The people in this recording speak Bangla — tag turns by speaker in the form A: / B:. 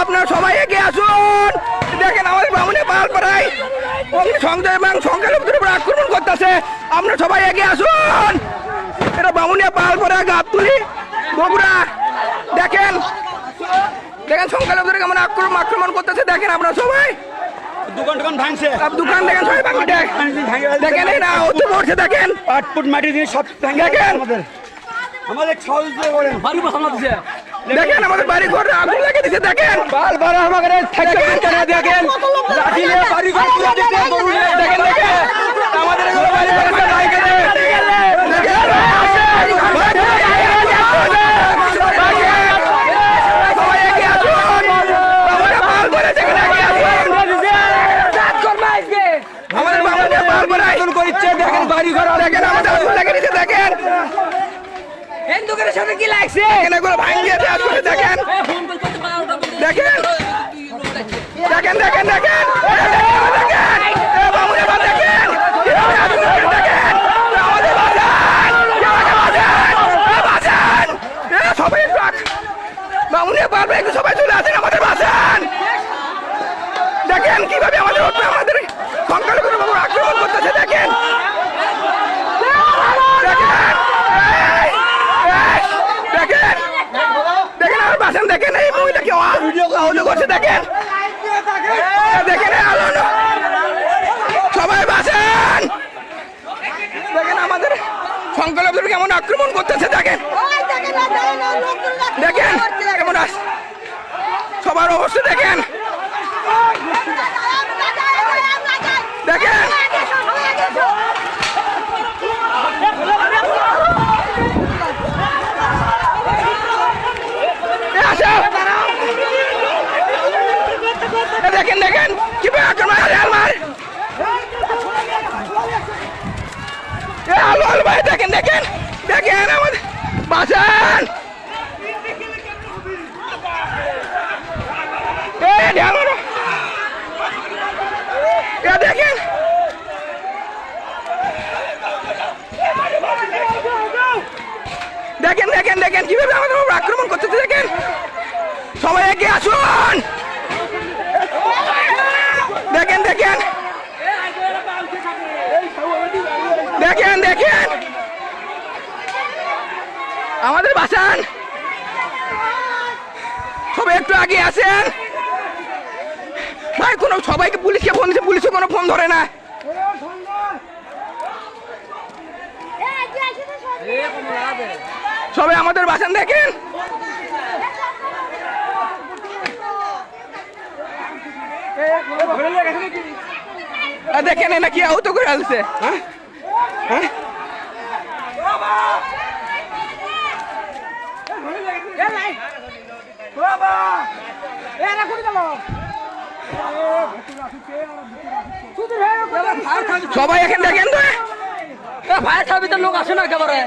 A: আপনারা সবাই এগিয়ে আসুন। দেখেন আমাদের বামুনিয়া পালপাড়ায় সংযোগ এবং সংখ্যালঘুদের উপর আক্রমণ করতেছে। আপনারা সবাই এগিয়ে আসুন। এটা বামুনিয়া পালপাড়া গাবতলী বগুড়া। দেখেন দেখেন সংখ্যালঘুদের কেমন আক্রমণ করতেছে। দেখেন আপনারা সবাই
B: দোকান ভাঙছে,
A: দোকান দেখেন সবাই ভাঙছে। দেখেন এই না অতি পড়ছে। দেখেন
B: 8 ফুট মাটি দিয়ে সব
A: দেখেন
B: আমাদের সহযোগিতা করেন। বাড়ি বসানো দিছে,
A: দেখেন আমাদের বাড়ি ঘর আগুন লাগিয়ে দিচ্ছে। দেখেন
B: বারবার আমাদের দেখেন লাঠি নিয়ে বাড়ি ঘর পুরো দিতে
A: দেখেন দেখেন আমাদের এগুলো বাড়ি ঘর লাগিয়ে দিচ্ছে। সবাই এগিয়ে আসুন। আমাদের পাল করে যেখানে এগিয়ে আসুন। আমাদের বামুনিয়া পালপাড়ায়
B: আগুন করছে। দেখেন বাড়ি ঘর
A: দেখেন আমাদের আগুন লাগিয়ে দিচ্ছে। দেখেন
C: হিন্দুদের সাথে কি লাগছে?
A: দেখেন এগুলো ভাঙিয়ে দেওয়া করে। দেখেন দেখেন দেখেন দেখেন দেখেন দেখেন বামুনিয়া পাল দেখেন দেখেন আমাদের বাঁচান সবাই বামুনিয়া পাল একটু সবাই চলে আসেন আমাদের বাঁচান। দেখেন কিভাবে আমাদের আমাদের সংখ্যালঘুদের উপর আক্রমণ করতেছে। দেখেন দেখেন দেখেন দেখেন আমার বাসন দেখেন এই মহিলাকে আহত করছে। দেখেন দেখেন আলো সবাই বাসেন। দেখেন আমাদের সংখ্যালঘুদের কেমন আক্রমণ করতেছে। দেখেন দেখেন কেমন সবার অবস্থা দেখেন দেখেন দেখেন দেখেন কিভাবে আক্রমণ আলো আলো ভাই দেখেন দেখেন দেখেন আমাদের বাঁচান। দেখেন দেখেন দেখেন দেখেন কিভাবে আমাদের উপর আক্রমণ করতেছে। দেখেন সবাই এগিয়ে আসুন। দেখেন দেখেন দেখেন দেখেন আমাদের বাঁচান। সবাই একটু আগে আসেন ভাই। কোনো সবাইকে পুলিশকে ফোন দিচ্ছে, পুলিশে কোনো ফোন ধরে না। সবাই আমাদের বাঁচান। দেখেন দেখেন না কি আহত করে আসছে। হ্যাঁ হ্যাঁ সবাই এখন দেখেন তো
C: ফায়ার সার্ভিসের লোক আসে না একেবারে।